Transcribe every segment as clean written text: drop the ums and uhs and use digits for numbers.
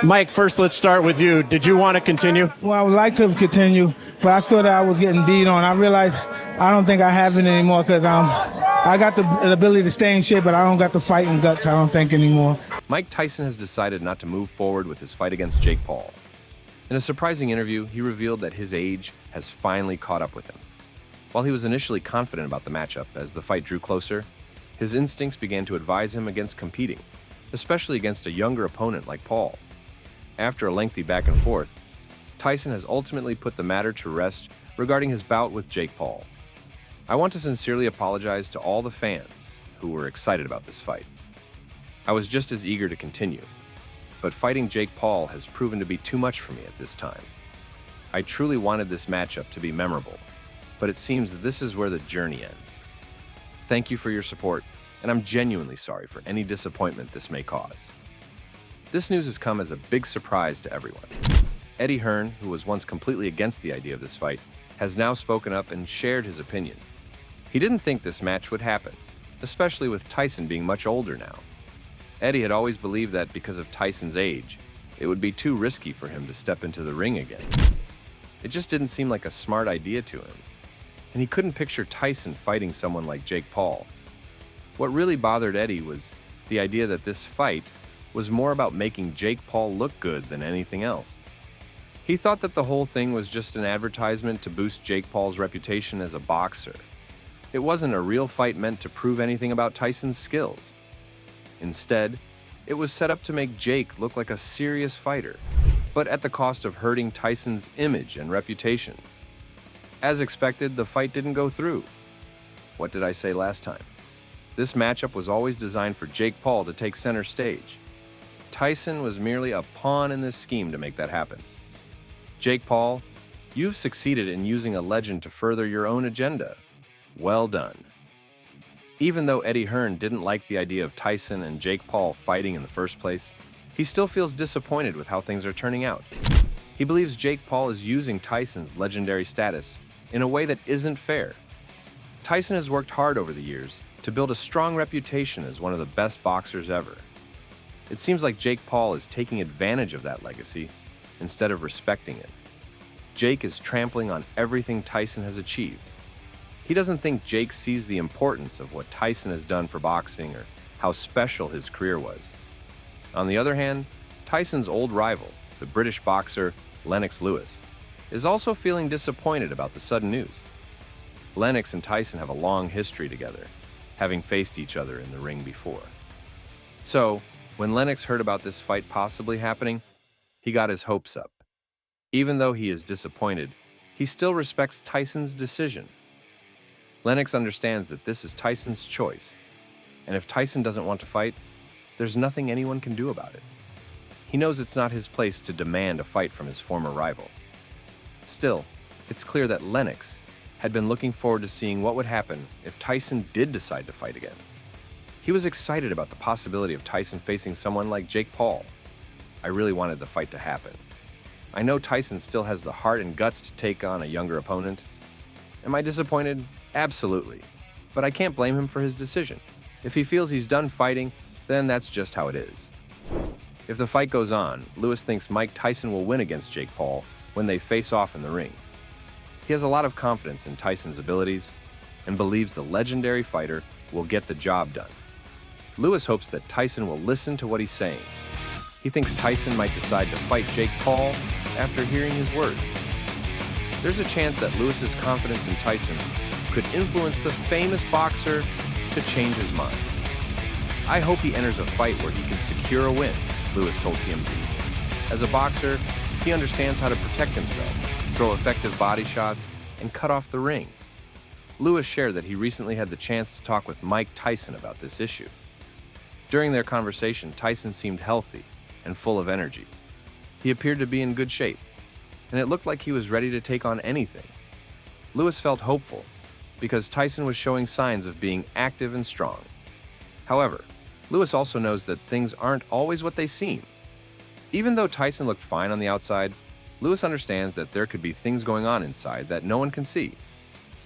Mike, first let's start with you. Did you want to continue? Well, I would like to continue, but I saw that I was getting beat on. I realized I don't think I have it anymore because I got the ability to stay in shape, but I don't got the fighting guts, I don't think, anymore. Mike Tyson has decided not to move forward with his fight against Jake Paul. In a surprising interview, he revealed that his age has finally caught up with him. While he was initially confident about the matchup as the fight drew closer, his instincts began to advise him against competing, especially against a younger opponent like Paul. After a lengthy back and forth, Tyson has ultimately put the matter to rest regarding his bout with Jake Paul. I want to sincerely apologize to all the fans who were excited about this fight. I was just as eager to continue, but fighting Jake Paul has proven to be too much for me at this time. I truly wanted this matchup to be memorable, but it seems that this is where the journey ends. Thank you for your support, and I'm genuinely sorry for any disappointment this may cause. This news has come as a big surprise to everyone. Eddie Hearn, who was once completely against the idea of this fight, has now spoken up and shared his opinion. He didn't think this match would happen, especially with Tyson being much older now. Eddie had always believed that because of Tyson's age, it would be too risky for him to step into the ring again. It just didn't seem like a smart idea to him, and he couldn't picture Tyson fighting someone like Jake Paul. What really bothered Eddie was the idea that this fight was more about making Jake Paul look good than anything else. He thought that the whole thing was just an advertisement to boost Jake Paul's reputation as a boxer. It wasn't a real fight meant to prove anything about Tyson's skills. Instead, it was set up to make Jake look like a serious fighter, but at the cost of hurting Tyson's image and reputation. As expected, the fight didn't go through. What did I say last time? This matchup was always designed for Jake Paul to take center stage. Tyson was merely a pawn in this scheme to make that happen. Jake Paul, you've succeeded in using a legend to further your own agenda. Well done. Even though Eddie Hearn didn't like the idea of Tyson and Jake Paul fighting in the first place, he still feels disappointed with how things are turning out. He believes Jake Paul is using Tyson's legendary status in a way that isn't fair. Tyson has worked hard over the years to build a strong reputation as one of the best boxers ever. It seems like Jake Paul is taking advantage of that legacy instead of respecting it. Jake is trampling on everything Tyson has achieved. He doesn't think Jake sees the importance of what Tyson has done for boxing or how special his career was. On the other hand, Tyson's old rival, the British boxer Lennox Lewis, is also feeling disappointed about the sudden news. Lennox and Tyson have a long history together, having faced each other in the ring before. So, when Lennox heard about this fight possibly happening, he got his hopes up. Even though he is disappointed, he still respects Tyson's decision. Lennox understands that this is Tyson's choice, and if Tyson doesn't want to fight, there's nothing anyone can do about it. He knows it's not his place to demand a fight from his former rival. Still, it's clear that Lennox had been looking forward to seeing what would happen if Tyson did decide to fight again. He was excited about the possibility of Tyson facing someone like Jake Paul. I really wanted the fight to happen. I know Tyson still has the heart and guts to take on a younger opponent. Am I disappointed? Absolutely. But I can't blame him for his decision. If he feels he's done fighting, then that's just how it is. If the fight goes on, Lewis thinks Mike Tyson will win against Jake Paul when they face off in the ring. He has a lot of confidence in Tyson's abilities and believes the legendary fighter will get the job done. Lewis hopes that Tyson will listen to what he's saying. He thinks Tyson might decide to fight Jake Paul after hearing his words. There's a chance that Lewis's confidence in Tyson could influence the famous boxer to change his mind. I hope he enters a fight where he can secure a win, Lewis told TMZ. As a boxer, he understands how to protect himself, throw effective body shots, and cut off the ring. Lewis shared that he recently had the chance to talk with Mike Tyson about this issue. During their conversation, Tyson seemed healthy and full of energy. He appeared to be in good shape, and it looked like he was ready to take on anything. Lewis felt hopeful because Tyson was showing signs of being active and strong. However, Lewis also knows that things aren't always what they seem. Even though Tyson looked fine on the outside, Lewis understands that there could be things going on inside that no one can see.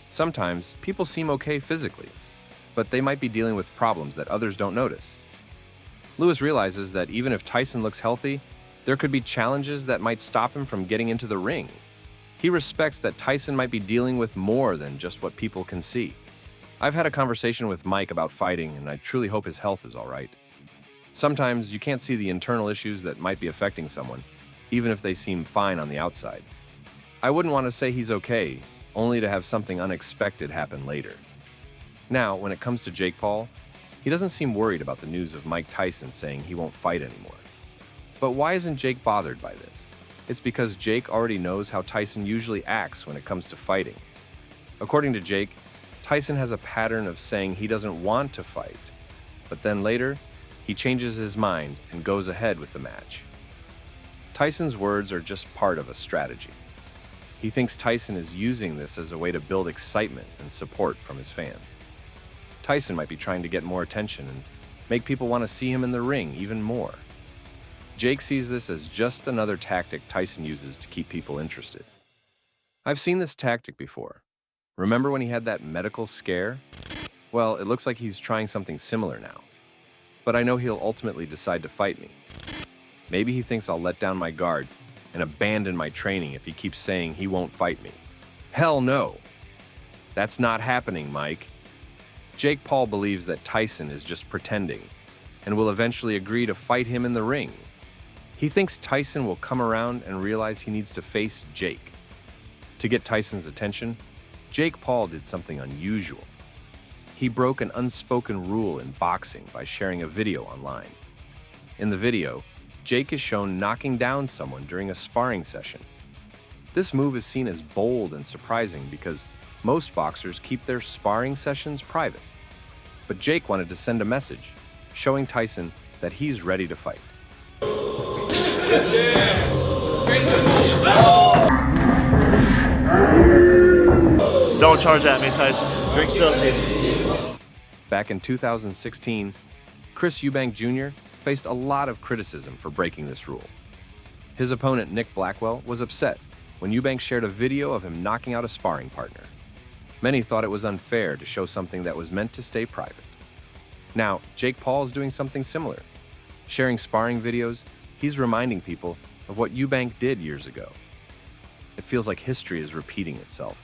Sometimes, people seem okay physically, but they might be dealing with problems that others don't notice. Lewis realizes that even if Tyson looks healthy, There could be challenges that might stop him from getting into the ring. He respects that Tyson might be dealing with more than just what people can see. I've had a conversation with Mike about fighting, and I truly hope his health is all right. Sometimes you can't see the internal issues that might be affecting someone, even if they seem fine on the outside. I wouldn't want to say he's okay, only to have something unexpected happen later. Now, when it comes to Jake Paul, he doesn't seem worried about the news of Mike Tyson saying he won't fight anymore. But why isn't Jake bothered by this? It's because Jake already knows how Tyson usually acts when it comes to fighting. According to Jake, Tyson has a pattern of saying he doesn't want to fight, but then later, he changes his mind and goes ahead with the match. Tyson's words are just part of a strategy. He thinks Tyson is using this as a way to build excitement and support from his fans. Tyson might be trying to get more attention and make people want to see him in the ring even more. Jake sees this as just another tactic Tyson uses to keep people interested. I've seen this tactic before. Remember when he had that medical scare? Well, it looks like he's trying something similar now. But I know he'll ultimately decide to fight me. Maybe he thinks I'll let down my guard and abandon my training if he keeps saying he won't fight me. Hell no! That's not happening, Mike. Jake Paul believes that Tyson is just pretending and will eventually agree to fight him in the ring. He thinks Tyson will come around and realize he needs to face Jake. To get Tyson's attention, Jake Paul did something unusual. He broke an unspoken rule in boxing by sharing a video online. In the video, Jake is shown knocking down someone during a sparring session. This move is seen as bold and surprising because most boxers keep their sparring sessions private. But Jake wanted to send a message, showing Tyson that he's ready to fight. Don't charge at me, Tyson. Drink Celsius. Back in 2016, Chris Eubank Jr. faced a lot of criticism for breaking this rule. His opponent, Nick Blackwell, was upset when Eubank shared a video of him knocking out a sparring partner. Many thought it was unfair to show something that was meant to stay private. Now, Jake Paul is doing something similar. Sharing sparring videos, he's reminding people of what Eubank did years ago. It feels like history is repeating itself.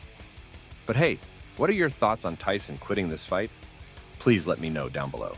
But hey, what are your thoughts on Tyson quitting this fight? Please let me know down below.